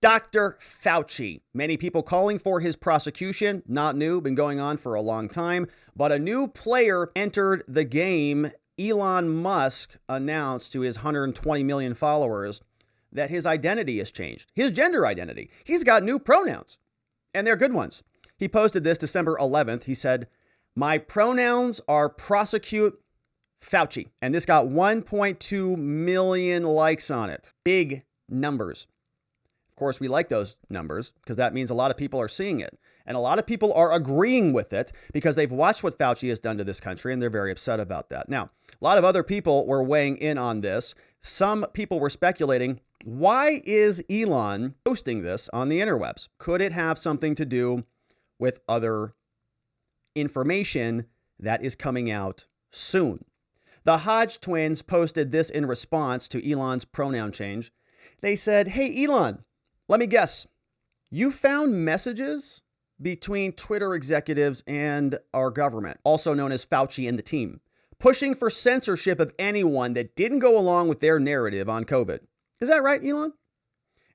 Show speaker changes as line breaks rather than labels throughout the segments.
Dr. Fauci. Many people calling for his prosecution. Not new, been going on for a long time. But a new player entered the game. Elon Musk announced to his 120 million followers that his identity has changed. His gender identity. He's got new pronouns, and they're good ones. He posted this December 11th. He said, "My pronouns are Prosecute Fauci." And this got 1.2 million likes on it. Big numbers. Of course, we like those numbers because that means a lot of people are seeing it. And a lot of people are agreeing with it because they've watched what Fauci has done to this country and they're very upset about that. Now, a lot of other people were weighing in on this. Some people were speculating, why is Elon posting this on the interwebs? Could it have something to do with other information that is coming out soon? The Hodge twins posted this in response to Elon's pronoun change. They said, "Hey, Elon, let me guess. You found messages between Twitter executives and our government, also known as Fauci and the team, pushing for censorship of anyone that didn't go along with their narrative on COVID. Is that right, Elon?"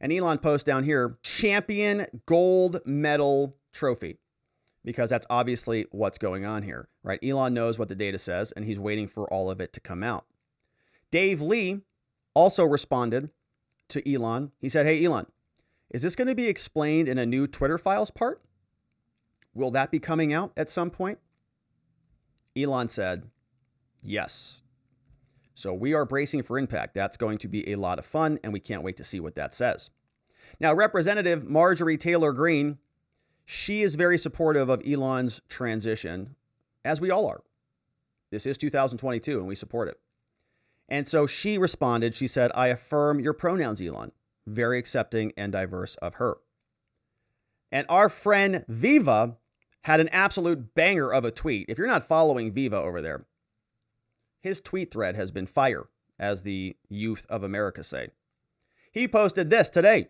And Elon posts down here, champion gold medal trophy, because that's obviously what's going on here, right? Elon knows what the data says, and he's waiting for all of it to come out. Dave Lee also responded to Elon. He said, "Hey, Elon, is this going to be explained in a new Twitter Files part? Will that be coming out at some point?" Elon said, "Yes." So we are bracing for impact. That's going to be a lot of fun, and we can't wait to see what that says. Now, Representative Marjorie Taylor Greene, she is very supportive of Elon's transition, as we all are. This is 2022, and we support it. And so she responded. She said, "I affirm your pronouns, Elon." Very accepting and diverse of her. And our friend Viva had an absolute banger of a tweet. If you're not following Viva over there, his tweet thread has been fire, as the youth of America say. He posted this today.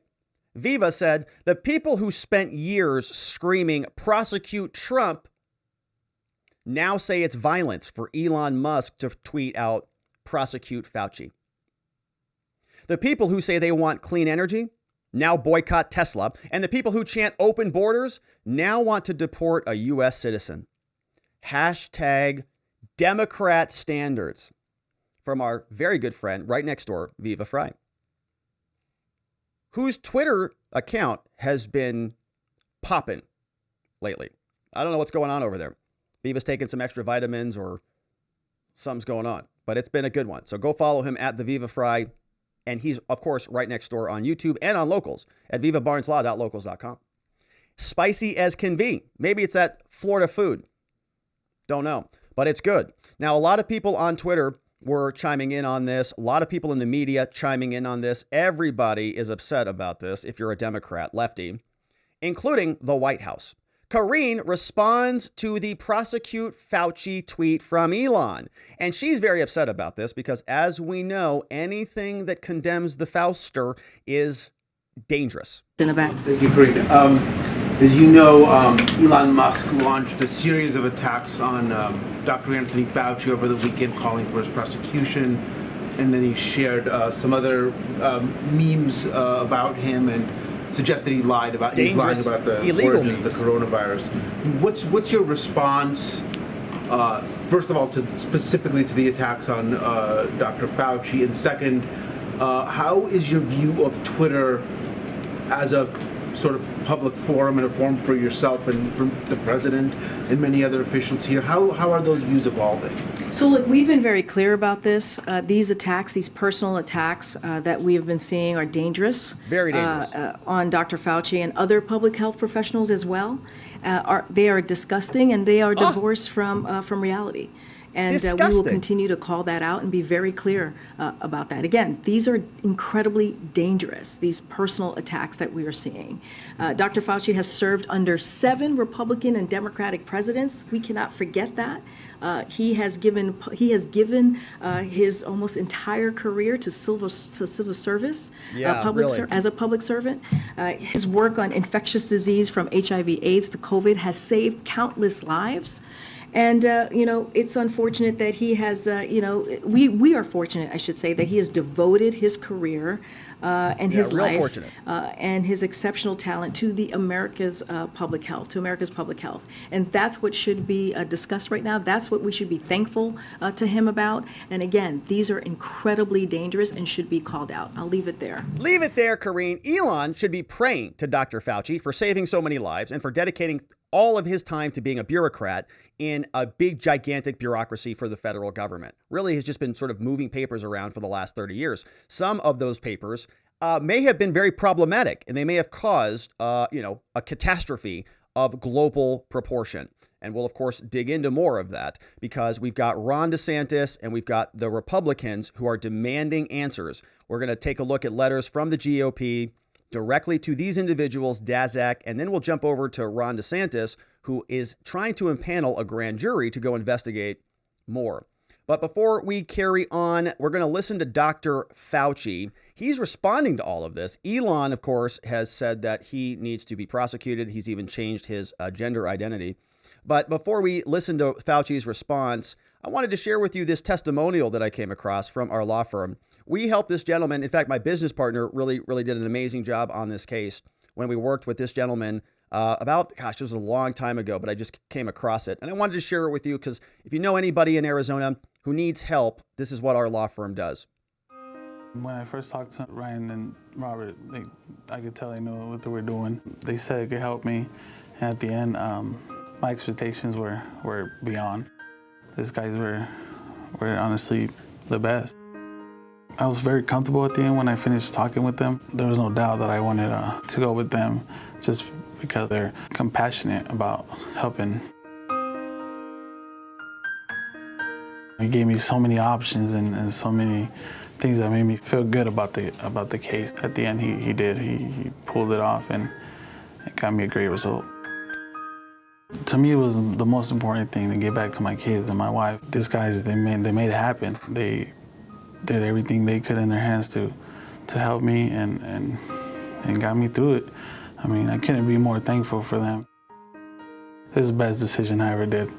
Viva said, "The people who spent years screaming, 'Prosecute Trump,' now say it's violence for Elon Musk to tweet out, 'Prosecute Fauci.' The people who say they want clean energy now boycott Tesla, and the people who chant open borders now want to deport a U.S. citizen. Hashtag Democrat standards," from our very good friend right next door, Viva Frei, whose Twitter account has been popping lately. I don't know what's going on over there. Viva's taking some extra vitamins or something's going on, but it's been a good one. So go follow him at the Viva Frei. And he's, of course, right next door on YouTube and on Locals at vivabarneslaw.locals.com. Spicy as can be. Maybe it's that Florida food. Don't know, but it's good. Now, a lot of people on Twitter were chiming in on this. A lot of people in the media chiming in on this. Everybody is upset about this if you're a Democrat, lefty, including the White House. Karine responds to the Prosecute Fauci tweet from Elon. And she's very upset about this because, as we know, anything that condemns the Fauster is dangerous.
In the back.
Thank you, Karine. As you know, Elon Musk launched a series of attacks on Dr. Anthony Fauci over the weekend, calling for his prosecution. And then he shared some other memes about him and suggested he lied about the
illegal
origin of the coronavirus. What's your response, first of all, specifically to the attacks on Dr. Fauci, and second, how is your view of Twitter as a sort of public forum and a forum for yourself and for the president and many other officials here? How are those views evolving?
So look, we've been very clear about this. These attacks, these personal attacks that we have been seeing are dangerous.
Very dangerous.
On Dr. Fauci and other public health professionals as well. They are disgusting and they are divorced from reality. And we will continue to call that out and be very clear about that. Again, these are incredibly dangerous, these personal attacks that we are seeing. Dr. Fauci has served under 7 Republican and Democratic presidents. We cannot forget that. He has given his almost entire career to civil service, as a public servant. His work on infectious disease from HIV/AIDS to COVID has saved countless lives. And, it's unfortunate that he has, we are fortunate, I should say, that he has devoted his career and his life
fortunate.
And his exceptional talent to America's public health, and that's what should be discussed right now. That's what we should be thankful to him about. And again, these are incredibly dangerous and should be called out. I'll leave it there.
Leave it there, Karine. Elon should be praying to Dr. Fauci for saving so many lives and for dedicating all of his time to being a bureaucrat in a big, gigantic bureaucracy for the federal government. Really has just been sort of moving papers around for the last 30 years. Some of those papers may have been very problematic, and they may have caused, a catastrophe of global proportion. And we'll, of course, dig into more of that because we've got Ron DeSantis and we've got the Republicans who are demanding answers. We're going to take a look at letters from the GOP directly to these individuals, Daszak, and then we'll jump over to Ron DeSantis, who is trying to empanel a grand jury to go investigate more. But before we carry on, we're going to listen to Dr. Fauci. He's responding to all of this. Elon, of course, has said that he needs to be prosecuted. He's even changed his gender identity. But before we listen to Fauci's response, I wanted to share with you this testimonial that I came across from our law firm. We helped this gentleman. In fact, my business partner really did an amazing job on this case when we worked with this gentleman it was a long time ago, but I just came across it. And I wanted to share it with you because if you know anybody in Arizona who needs help, this is what our law firm does.
When I first talked to Ryan and Robert, I could tell they knew what they were doing. They said it could help me. And at the end, my expectations were beyond. These guys were honestly the best. I was very comfortable at the end when I finished talking with them. There was no doubt that I wanted to go with them just because they're compassionate about helping. He gave me so many options and so many things that made me feel good about the case. At the end, he did. He pulled it off and it got me a great result. To me, it was the most important thing to get back to my kids and my wife. These guys, they made it happen. They did everything they could in their hands to help me and got me through it. I mean, I couldn't be more thankful for them. This is the best decision I ever did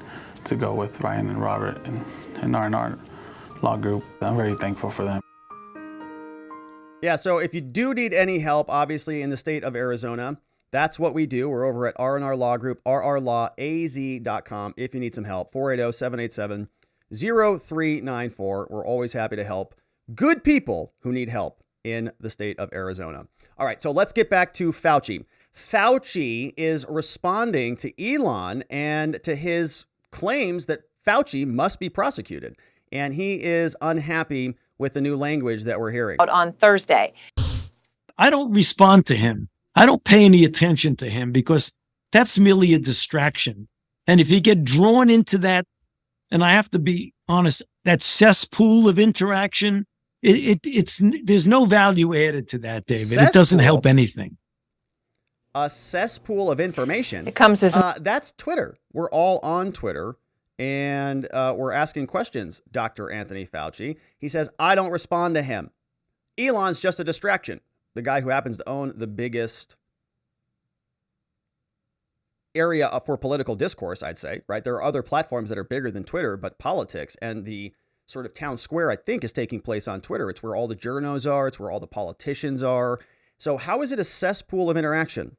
to go with Ryan and Robert and our law group. I'm very thankful for them.
Yeah, so if you do need any help, obviously in the state of Arizona, that's what we do. We're over at R&R Law Group, rrlawaz.com if you need some help. 480-787-0394. We're always happy to help good people who need help in the state of Arizona. All right, so let's get back to Fauci. Fauci is responding to Elon and to his claims that Fauci must be prosecuted. And he is unhappy with the new language that we're hearing.
On Thursday.
I don't respond to him. I don't pay any attention to him because that's merely a distraction. And if you get drawn into that, and I have to be honest, that cesspool of interaction, there's no value added to that, David. Cesspool. It doesn't help anything.
A cesspool of information.
It comes as
that's Twitter. We're all on Twitter, and we're asking questions. Dr. Anthony Fauci. He says, I don't respond to him. Elon's just a distraction. The guy who happens to own the biggest area for political discourse, I'd say, right? There are other platforms that are bigger than Twitter, but politics and the sort of town square, I think, is taking place on Twitter. It's where all the journos are. It's where all the politicians are. So how is it a cesspool of interaction?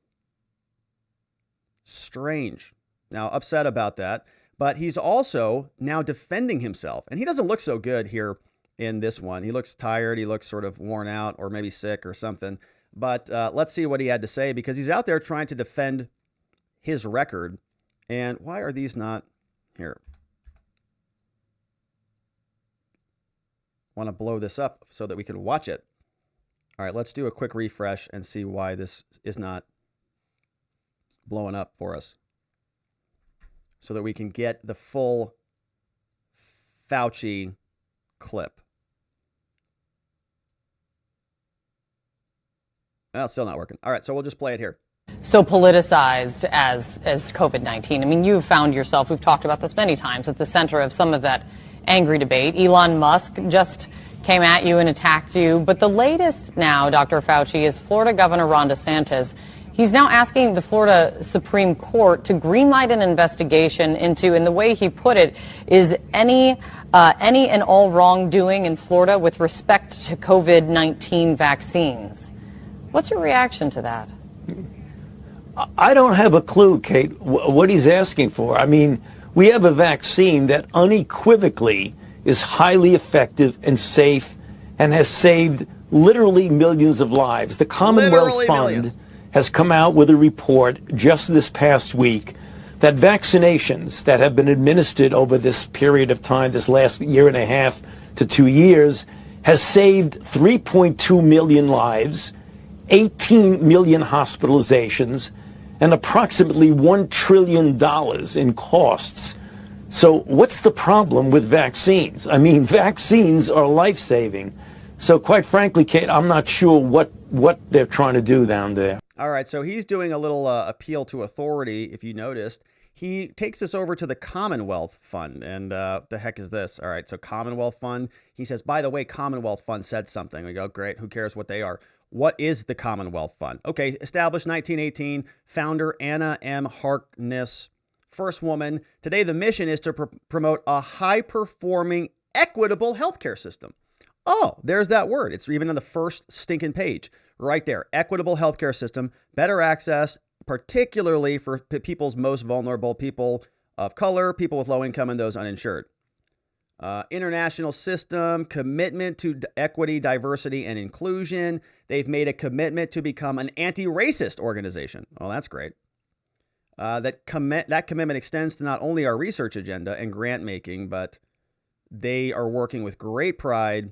Strange. Now, upset about that, but he's also now defending himself, and he doesn't look so good here in this one. He looks tired. He looks sort of worn out or maybe sick or something. But let's see what he had to say, because he's out there trying to defend his record. And why are these not here? Want to blow this up so that we can watch it. All right, let's do a quick refresh and see why this is not blowing up for us so that we can get the full Fauci clip. Well, it's still not working. All right, so we'll just play it here.
So politicized as COVID-19. I mean, you've found yourself, we've talked about this many times, at the center of some of that angry debate. Elon Musk just came at you and attacked you. But the latest now, Dr. Fauci, is Florida Governor Ron DeSantis He's now asking the Florida Supreme Court to greenlight an investigation into, and the way he put it, is any and all wrongdoing in Florida with respect to COVID-19 vaccines. What's your reaction to that?
I don't have a clue, Kate, what he's asking for. I mean, we have a vaccine that unequivocally is highly effective and safe and has saved literally millions of lives. The Commonwealth Fund has come out with a report just this past week that vaccinations that have been administered over this period of time, this last year and a half to 2 years, has saved 3.2 million lives, 18 million hospitalizations, and approximately $1 trillion in costs. So what's the problem with vaccines? I mean, vaccines are life-saving. So quite frankly, Kate, I'm not sure what they're trying to do down there.
All right, so he's doing a little appeal to authority, if you noticed. He takes us over to the Commonwealth Fund. And the heck is this? All right, so Commonwealth Fund. He says, by the way, Commonwealth Fund said something. We go, great, who cares what they are? What is the Commonwealth Fund? Okay, established 1918, founder Anna M. Harkness, first woman. Today, the mission is to promote a high-performing, equitable healthcare system. Oh, there's that word. It's even on the first stinking page right there. Equitable healthcare system, better access, particularly for people's most vulnerable, people of color, people with low income, and those uninsured. International system, commitment to equity, diversity, and inclusion. They've made a commitment to become an anti-racist organization. Oh, that's great. That commitment extends to not only our research agenda and grant making, but they are working with great pride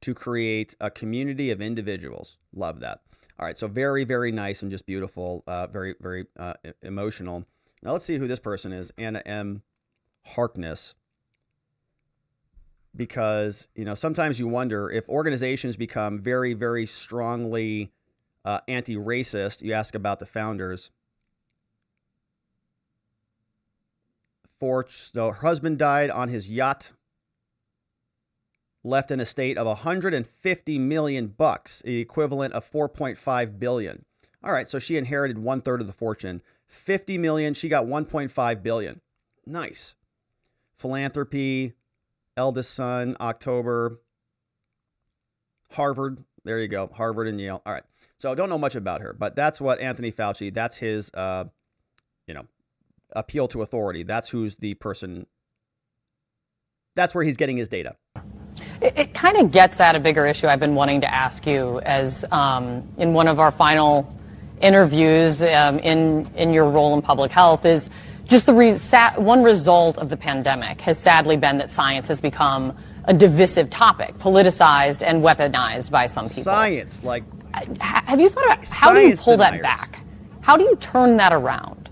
to create a community of individuals. Love that. All right, so very, very nice and just beautiful, very, very emotional. Now let's see who this person is, Anna M. Harkness. Because, you know, sometimes you wonder if organizations become very, very strongly anti-racist. You ask about the founders. So her husband died on his yacht, left an estate of $150 million, the equivalent of $4.5 billion. All right, so she inherited 1/3 of the fortune. $50 million, she got $1.5 billion. Nice. Philanthropy, eldest son, October. Harvard, there you go, Harvard and Yale. All right, so I don't know much about her, but that's what Anthony Fauci, that's his, appeal to authority. That's who's the person, that's where he's getting his data.
It kind of gets at a bigger issue I've been wanting to ask you as in one of our final interviews in your role in public health is just the one result of the pandemic has sadly been that science has become a divisive topic, politicized and weaponized by some people.
Science, like...
Have you thought about how do you pull that back? How do you turn that around?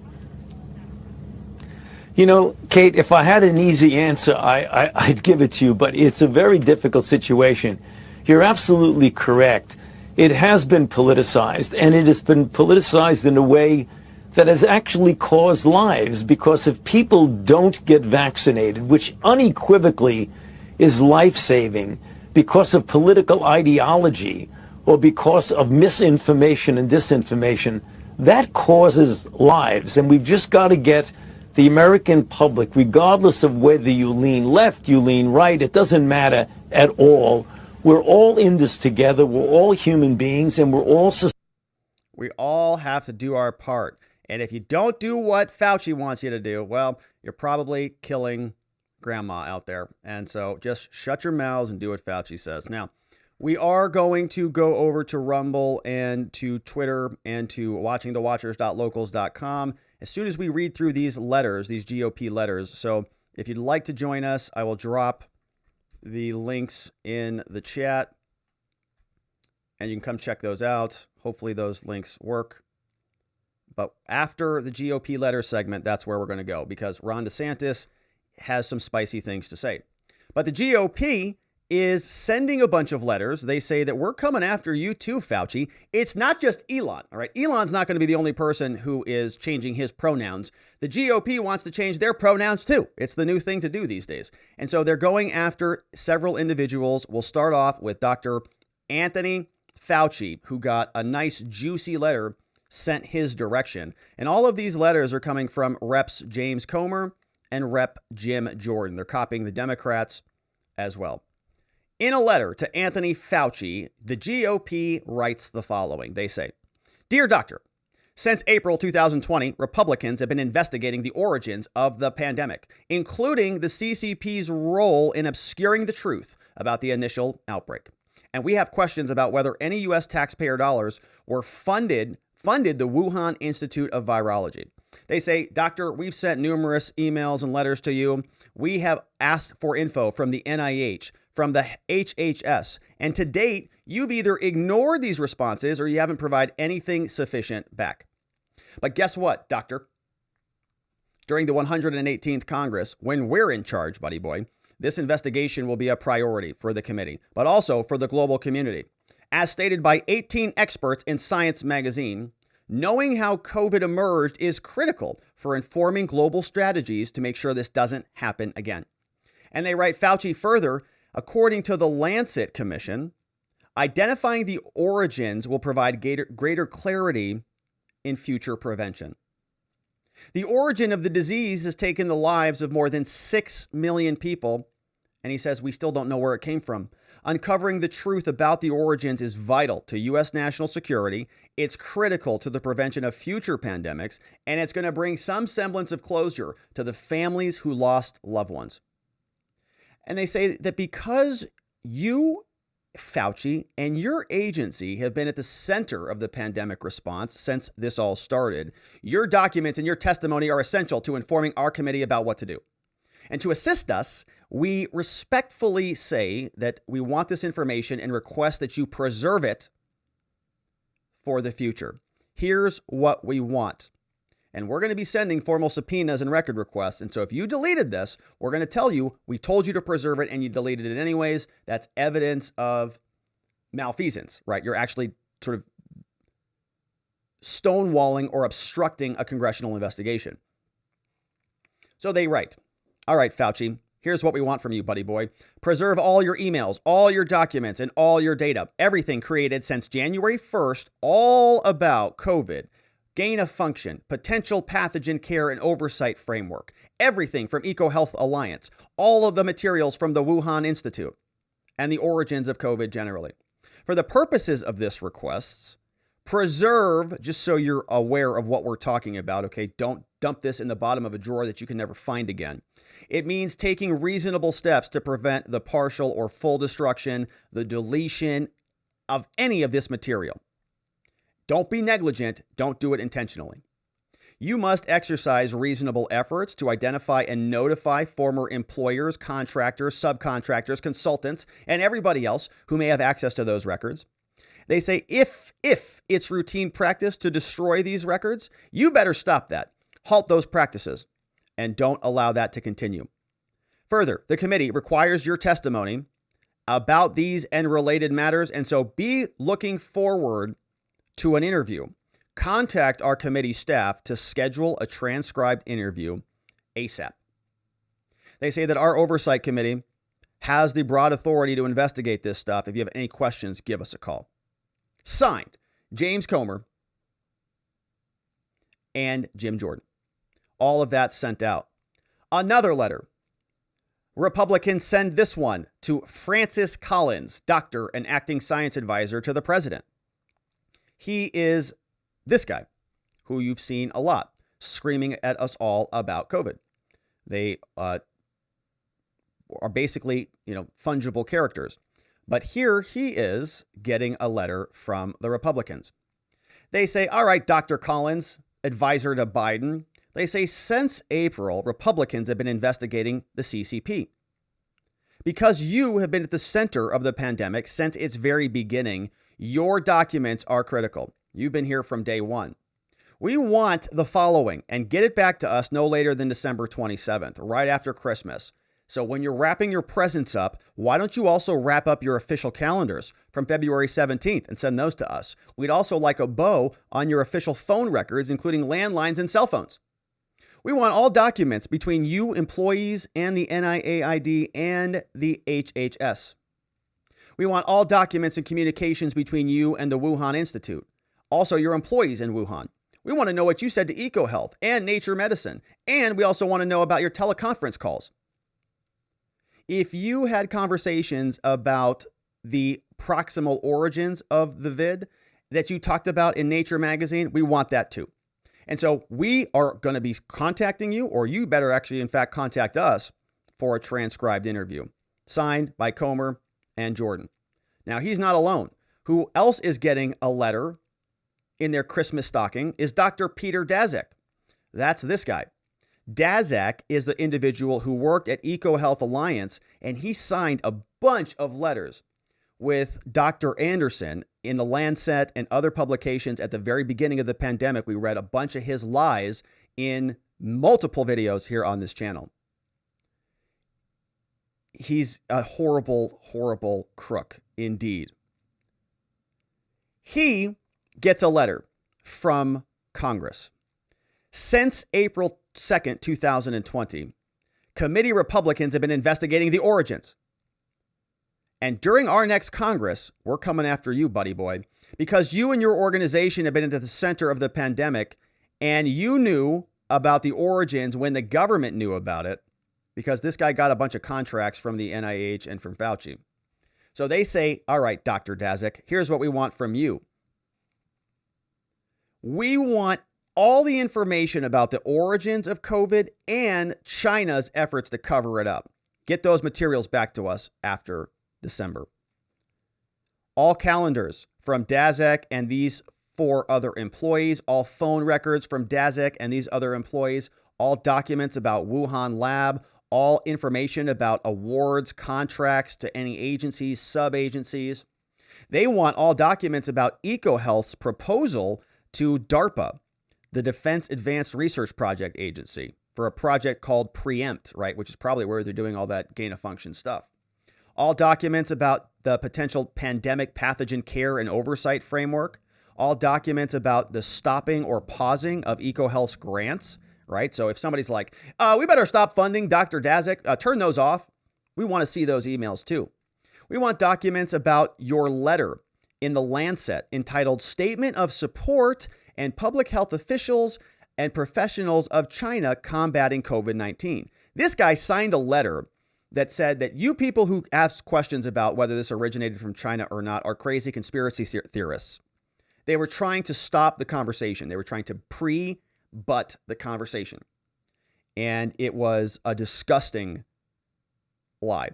You know, Kate, if I had an easy answer, I'd give it to you, but it's a very difficult situation. You're absolutely correct. It has been politicized, and it has been politicized in a way that has actually caused lives, because if people don't get vaccinated, which unequivocally is life-saving because of political ideology or because of misinformation and disinformation, that causes lives, and we've just got to get the American public, regardless of whether you lean left, you lean right, it doesn't matter at all. We're all in this together. We're all human beings, and we're all...
We all have to do our part. And if you don't do what Fauci wants you to do, well, you're probably killing grandma out there. And so just shut your mouths and do what Fauci says. Now, we are going to go over to Rumble and to Twitter and to watchingthewatchers.locals.com as soon as we read through these letters, these GOP letters. So if you'd like to join us, I will drop the links in the chat and you can come check those out. Hopefully those links work. But after the GOP letter segment, that's where we're going to go, because Ron DeSantis has some spicy things to say. But the GOP is sending a bunch of letters. They say that we're coming after you too, Fauci. It's not just Elon, all right? Elon's not going to be the only person who is changing his pronouns. The GOP wants to change their pronouns too. It's the new thing to do these days. And so they're going after several individuals. We'll start off with Dr. Anthony Fauci, who got a nice, juicy letter sent his direction. And all of these letters are coming from Reps James Comer and Rep Jim Jordan. They're copying the Democrats as well. In a letter to Anthony Fauci, the GOP writes the following. They say, "Dear Doctor, since April 2020, Republicans have been investigating the origins of the pandemic, including the CCP's role in obscuring the truth about the initial outbreak. And we have questions about whether any U.S. taxpayer dollars were funded the Wuhan Institute of Virology." They say, "Doctor, we've sent numerous emails and letters to you. We have asked for info from the NIH, from the HHS, and to date, you've either ignored these responses or you haven't provided anything sufficient back. But guess what, Doctor? During the 118th Congress, when we're in charge, buddy boy, this investigation will be a priority for the committee, but also for the global community. As stated by 18 experts in Science magazine, knowing how COVID emerged is critical for informing global strategies to make sure this doesn't happen again." And they write, Fauci further, according to the Lancet Commission, identifying the origins will provide greater clarity in future prevention. The origin of the disease has taken the lives of more than 6 million people, and he says we still don't know where it came from. Uncovering the truth about the origins is vital to U.S. national security. It's critical to the prevention of future pandemics, and it's going to bring some semblance of closure to the families who lost loved ones. And they say that because you, Fauci, and your agency have been at the center of the pandemic response since this all started, your documents and your testimony are essential to informing our committee about what to do. And to assist us, we respectfully say that we want this information and request that you preserve it for the future. Here's what we want. And we're going to be sending formal subpoenas and record requests. And so if you deleted this, we're going to tell you we told you to preserve it and you deleted it anyways. That's evidence of malfeasance, right? You're actually sort of stonewalling or obstructing a congressional investigation. So they write, "All right, Fauci, here's what we want from you, buddy boy. Preserve all your emails, all your documents, and all your data. Everything created since January 1st, all about COVID, gain of function, potential pathogen care and oversight framework. Everything from EcoHealth Alliance, all of the materials from the Wuhan Institute, and the origins of COVID generally. For the purposes of this request, preserve," just so you're aware of what we're talking about, okay? Don't dump this in the bottom of a drawer that you can never find again. It means taking reasonable steps to prevent the partial or full destruction, the deletion of any of this material. Don't be negligent. Don't do it intentionally. You must exercise reasonable efforts to identify and notify former employers, contractors, subcontractors, consultants, and everybody else who may have access to those records. They say if it's routine practice to destroy these records, you better stop that. Halt those practices and don't allow that to continue. Further, the committee requires your testimony about these and related matters, and so be looking forward to an interview. Contact our committee staff to schedule a transcribed interview ASAP. They say that our oversight committee has the broad authority to investigate this stuff. If you have any questions, give us a call. Signed, James Comer and Jim Jordan. All of that sent out. Another letter. Republicans send this one to Francis Collins, doctor and acting science advisor to the president. He is this guy who you've seen a lot screaming at us all about COVID. They are basically, fungible characters. But here he is getting a letter from the Republicans. They say, "All right, Dr. Collins, advisor to Biden." They say, "Since April, Republicans have been investigating the CCP. Because you have been at the center of the pandemic since its very beginning, your documents are critical. You've been here from day one. We want the following, and get it back to us no later than December 27th, right after Christmas. So when you're wrapping your presents up, why don't you also wrap up your official calendars from February 17th and send those to us? We'd also like a bow on your official phone records, including landlines and cell phones. We want all documents between you, employees, and the NIAID and the HHS. We want all documents and communications between you and the Wuhan Institute. Also, your employees in Wuhan. We want to know what you said to EcoHealth and Nature Medicine. And we also want to know about your teleconference calls. If you had conversations about the proximal origins of the vid that you talked about in Nature magazine, we want that too. And so we are going to be contacting you, or you better actually, in fact, contact us for a transcribed interview. Signed by Comer and Jordan. Now, he's not alone. Who else is getting a letter in their Christmas stocking is Dr. Peter Daszak. That's this guy. Daszak is the individual who worked at EcoHealth Alliance, and he signed a bunch of letters with Dr. Anderson in the Lancet and other publications at the very beginning of the pandemic. We read a bunch of his lies in multiple videos here on this channel. He's a horrible, horrible crook indeed. He gets a letter from Congress. Since April 2nd, 2020, committee Republicans have been investigating the origins. And during our next Congress, we're coming after you, buddy boy, because you and your organization have been at the center of the pandemic, and you knew about the origins when the government knew about it, because this guy got a bunch of contracts from the NIH and from Fauci. So they say, all right, Dr. Daszak, here's what we want from you. We want all the information about the origins of COVID and China's efforts to cover it up. Get those materials back to us after December. All calendars from Daszak and these 4 other employees, all phone records from Daszak and these other employees, all documents about Wuhan lab, all information about awards, contracts to any agencies, sub-agencies. They want all documents about EcoHealth's proposal to DARPA, the Defense Advanced Research Project Agency, for a project called Preempt, right, which is probably where they're doing all that gain-of-function stuff. All documents about the potential pandemic pathogen care and oversight framework. All documents about the stopping or pausing of EcoHealth's grants, right? So if somebody's like, we better stop funding Dr. Daszak, turn those off. We want to see those emails too. We want documents about your letter in the Lancet entitled Statement of Support and Public Health Officials and Professionals of China Combating COVID-19. This guy signed a letter that said that you people who ask questions about whether this originated from China or not are crazy conspiracy theorists. They were trying to stop the conversation. They were trying to pre-butt the conversation. And it was a disgusting lie.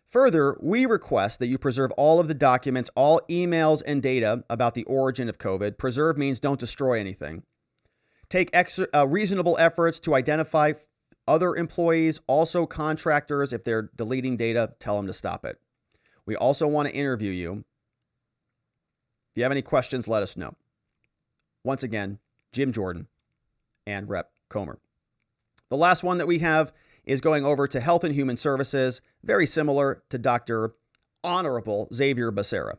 Further, we request that you preserve all of the documents, all emails and data about the origin of COVID. Preserve means don't destroy anything. Take reasonable efforts to identify other employees, also contractors. If they're deleting data, tell them to stop it. We also want to interview you. If you have any questions, let us know. Once again, Jim Jordan and Rep. Comer. The last one that we have is going over to Health and Human Services, very similar to Dr. Honorable Xavier Becerra.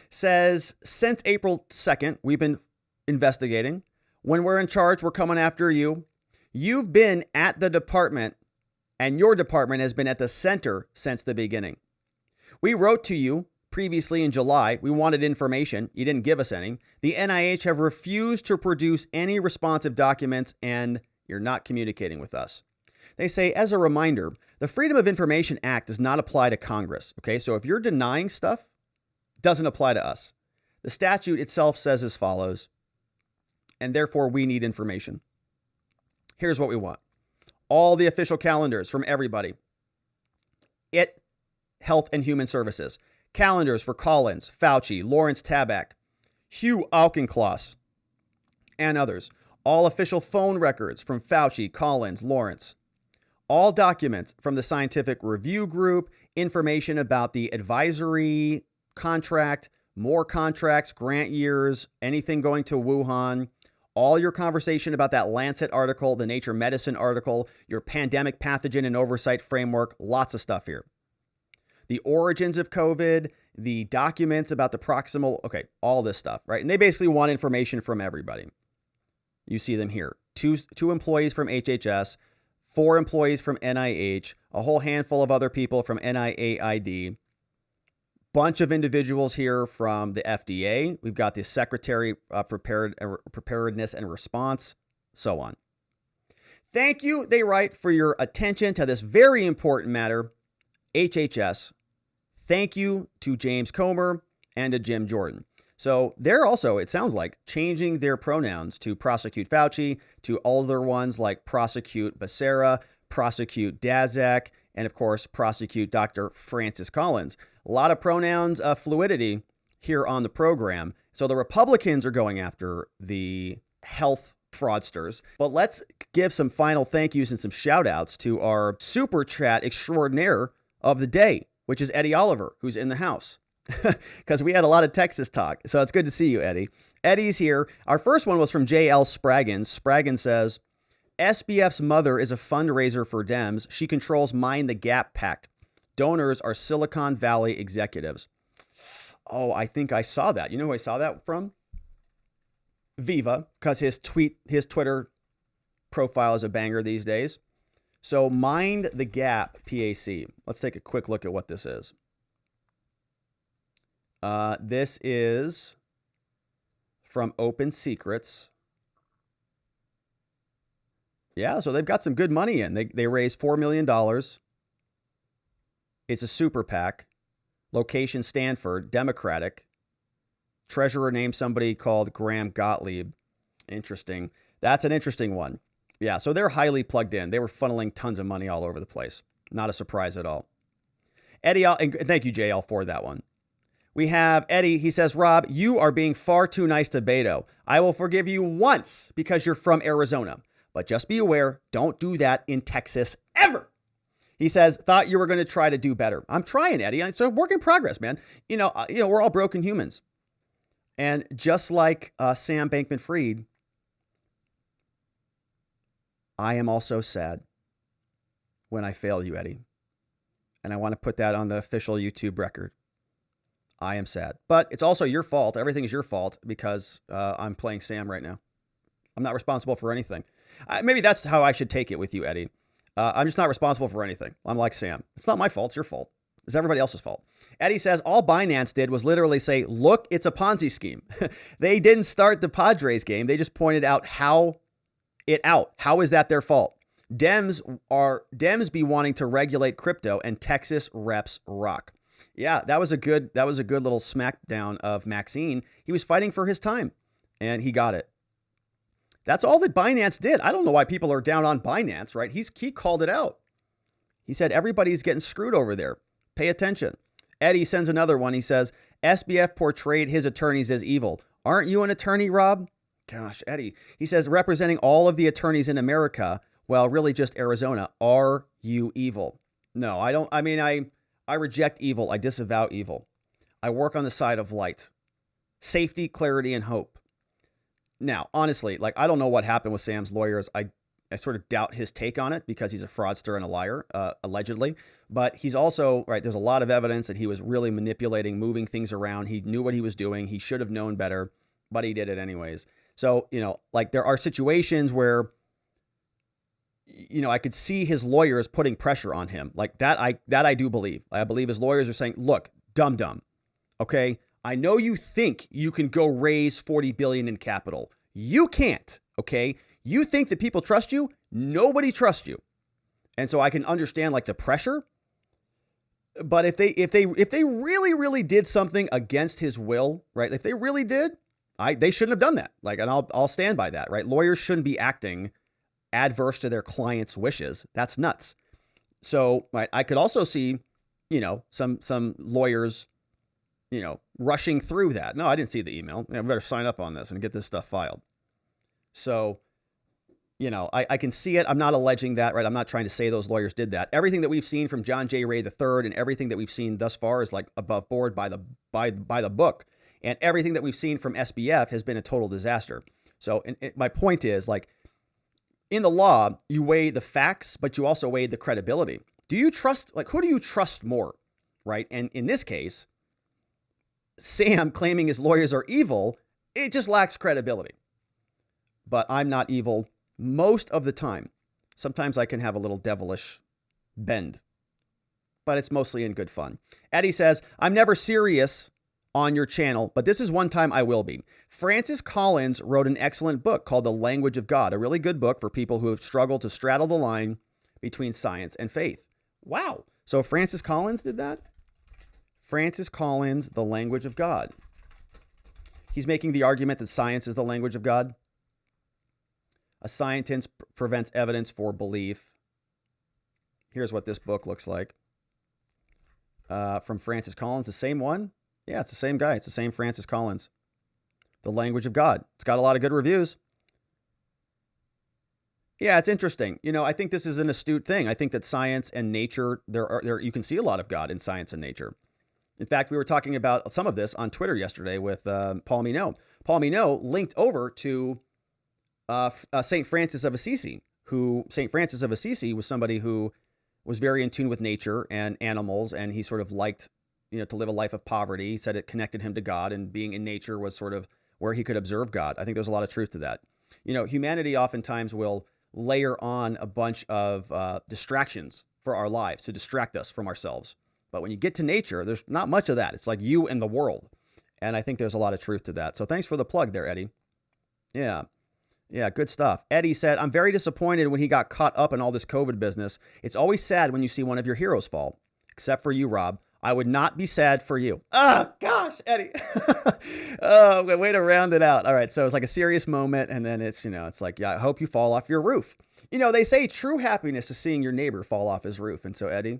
Says, since April 2nd, we've been investigating. When we're in charge, we're coming after you. You've been at the department, and your department has been at the center since the beginning. We wrote to you previously in July. We wanted information. You didn't give us any. The NIH have refused to produce any responsive documents, and you're not communicating with us. They say, as a reminder, the Freedom of Information Act does not apply to Congress. Okay, so if you're denying stuff, it doesn't apply to us. The statute itself says as follows, and therefore we need information. Here's what we want. All the official calendars from everybody. Health and Human Services. Calendars for Collins, Fauci, Lawrence Tabak, Hugh Auchincloss, and others. All official phone records from Fauci, Collins, Lawrence. All documents from the Scientific Review Group, information about the advisory contract, more contracts, grant years, anything going to Wuhan, all your conversation about that Lancet article, the Nature Medicine article, your pandemic pathogen and oversight framework, lots of stuff here. The origins of COVID, the documents about the proximal, okay, all this stuff, right? And they basically want information from everybody. You see them here. Two employees from HHS, 4 employees from NIH, a whole handful of other people from NIAID, bunch of individuals here from the FDA. We've got the Secretary of Preparedness and Response, so on. Thank you, they write, for your attention to this very important matter, HHS. Thank you to James Comer and to Jim Jordan. So they're also, it sounds like, changing their pronouns to prosecute Fauci, to older ones like prosecute Becerra, prosecute Daszak, and of course, prosecute Dr. Francis Collins. A lot of pronouns fluidity here on the program. So the Republicans are going after the health fraudsters. But let's give some final thank yous and some shout outs to our super chat extraordinaire of the day, which is Eddie Oliver, who's in the house. Because we had a lot of Texas talk. So it's good to see you, Eddie. Eddie's here. Our first one was from J.L. Spraggins. Spraggins says, SBF's mother is a fundraiser for Dems. She controls Mind the Gap PAC. Donors are Silicon Valley executives. Oh, I think I saw that. You know who I saw that from? Viva, because his Twitter profile is a banger these days. So Mind the Gap PAC. Let's take a quick look at what this is. This is from Open Secrets. Yeah, so they've got some good money in. They raised $4 million. It's a super PAC. Location Stanford, Democratic. Treasurer named somebody called Graham Gottlieb. Interesting. That's an interesting one. Yeah, so they're highly plugged in. They were funneling tons of money all over the place. Not a surprise at all. Eddie, and thank you, JL, for that one. We have Eddie. He says, Rob, you are being far too nice to Beto. I will forgive you once because you're from Arizona. But just be aware, don't do that in Texas ever. He says, thought you were going to try to do better. I'm trying, Eddie. It's a work in progress, man. You know, we're all broken humans. And just like Sam Bankman-Fried, I am also sad when I fail you, Eddie. And I want to put that on the official YouTube record. I am sad. But it's also your fault. Everything is your fault because I'm playing Sam right now. I'm not responsible for anything. Maybe that's how I should take it with you, Eddie. I'm just not responsible for anything. I'm like Sam. It's not my fault. It's your fault. It's everybody else's fault. Eddie says, all Binance did was literally say, look, it's a Ponzi scheme. They didn't start the Padres game. They just pointed out how is that their fault? Dems be wanting to regulate crypto and Texas reps rock. Yeah, that was a good little smackdown of Maxine. He was fighting for his time and he got it. That's all that Binance did. I don't know why people are down on Binance, right? He called it out. He said, everybody's getting screwed over there. Pay attention. Eddie sends another one. He says, SBF portrayed his attorneys as evil. Aren't you an attorney, Rob? Gosh, Eddie. He says, representing all of the attorneys in America, well, really just Arizona. Are you evil? No, I don't. I mean, I reject evil. I disavow evil. I work on the side of light, safety, clarity, and hope. Now, honestly, like, I don't know what happened with Sam's lawyers. I sort of doubt his take on it because he's a fraudster and a liar, allegedly. But he's also, right, there's a lot of evidence that he was really manipulating, moving things around. He knew what he was doing. He should have known better, but he did it anyways. So, like, there are situations where, I could see his lawyers putting pressure on him. Like that I do believe. I believe his lawyers are saying, look, dum-dum, okay? I know you think you can go raise $40 billion in capital. You can't, okay? You think that people trust you? Nobody trusts you. And so I can understand like the pressure. But if they really, really did something against his will, right? If they really did, they shouldn't have done that. Like, and I'll stand by that, right? Lawyers shouldn't be acting adverse to their client's wishes. That's nuts. So, right, I could also see, some lawyers, rushing through that. No, I didn't see the email. I better sign up on this and get this stuff filed. So, I can see it. I'm not alleging that, right? I'm not trying to say those lawyers did that. Everything that we've seen from John J. Ray III and everything that we've seen thus far is like above board by the book. And everything that we've seen from SBF has been a total disaster. So my point is, like, in the law, you weigh the facts, but you also weigh the credibility. Do you trust, like, who do you trust more, right? And in this case, Sam claiming his lawyers are evil, it just lacks credibility. But I'm not evil most of the time. Sometimes I can have a little devilish bend. but it's mostly in good fun. Eddie says, I'm never serious on your channel, but this is one time I will be. Francis Collins wrote an excellent book called The Language of God, a really good book for people who have struggled to straddle the line between science and faith. Wow. So Francis Collins did that? Francis Collins, The Language of God. He's making the argument that science is the language of God. A scientist prevents evidence for belief. Here's what this book looks like. From Francis Collins, the same one? Yeah, it's the same guy. It's the same Francis Collins. The Language of God. It's got a lot of good reviews. Yeah, it's interesting. You know, I think this is an astute thing. I think that science and nature, you can see a lot of God in science and nature. In fact, we were talking about some of this on Twitter yesterday with Paul Minot. Paul Minot linked over to St. Francis of Assisi, St. Francis of Assisi was somebody who was very in tune with nature and animals, and he sort of liked, to live a life of poverty. He said it connected him to God, and being in nature was sort of where he could observe God. I think there's a lot of truth to that. Humanity oftentimes will layer on a bunch of distractions for our lives to distract us from ourselves. But when you get to nature, there's not much of that. It's like you and the world. And I think there's a lot of truth to that. So thanks for the plug there, Eddie. Yeah, good stuff. Eddie said, I'm very disappointed when he got caught up in all this COVID business. It's always sad when you see one of your heroes fall, except for you, Rob. I would not be sad for you. Oh, gosh, Eddie. Oh, way to round it out. All right, so it's like a serious moment, and then it's like, yeah, I hope you fall off your roof. They say true happiness is seeing your neighbor fall off his roof. And so, Eddie,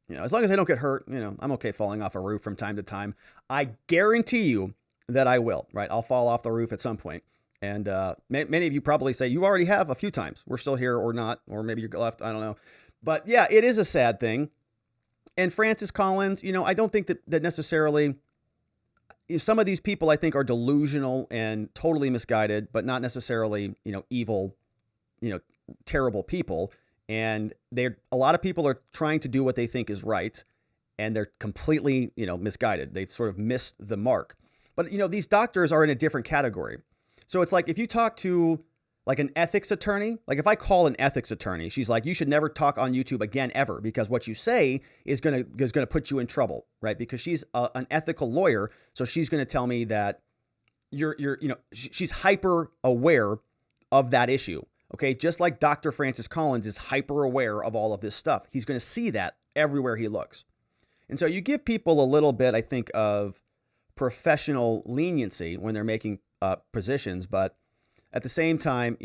as long as I don't get hurt, I'm okay falling off a roof from time to time. I guarantee you that I will, right? I'll fall off the roof at some point. And many of you probably say you already have a few times. We're still here or not, or maybe you're left. I don't know. But yeah, it is a sad thing. And Francis Collins, I don't think that necessarily, some of these people I think are delusional and totally misguided, but not necessarily, evil, terrible people. And a lot of people are trying to do what they think is right, and they're completely, misguided. They've sort of missed the mark. But, these doctors are in a different category. So it's like if you talk to like an ethics attorney, like if I call an ethics attorney, she's like, you should never talk on YouTube again, ever, because what you say is going to put you in trouble, right? Because she's an ethical lawyer. So she's going to tell me that she's hyper aware of that issue. Okay. Just like Dr. Francis Collins is hyper aware of all of this stuff. He's going to see that everywhere he looks. And so you give people a little bit, I think, of professional leniency when they're making positions, but at the same time,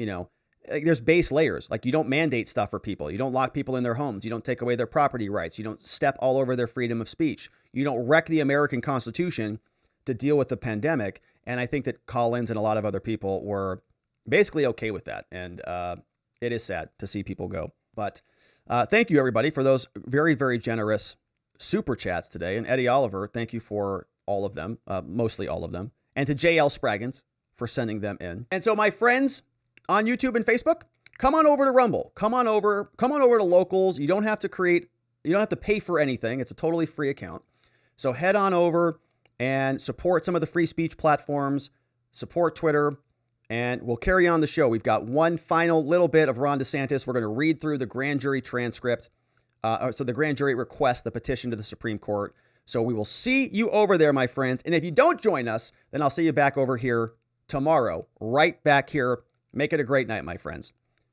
there's base layers. Like you don't mandate stuff for people. You don't lock people in their homes. You don't take away their property rights. You don't step all over their freedom of speech. You don't wreck the American Constitution to deal with the pandemic. And I think that Collins and a lot of other people were basically okay with that. And it is sad to see people go. But thank you, everybody, for those very, very generous super chats today. And Eddie Oliver, thank you for all of them, mostly all of them. And to JL Spraggins for sending them in. And so my friends on YouTube and Facebook, come on over to Rumble. Come on over to Locals. You don't have to pay for anything. It's a totally free account. So head on over and support some of the free speech platforms, support Twitter, and we'll carry on the show. We've got one final little bit of Ron DeSantis. We're going to read through the grand jury transcript. So the grand jury request the petition to the Supreme Court. So we will see you over there, my friends. And if you don't join us, then I'll see you back over here tomorrow, right back here. Make it a great night, my friends.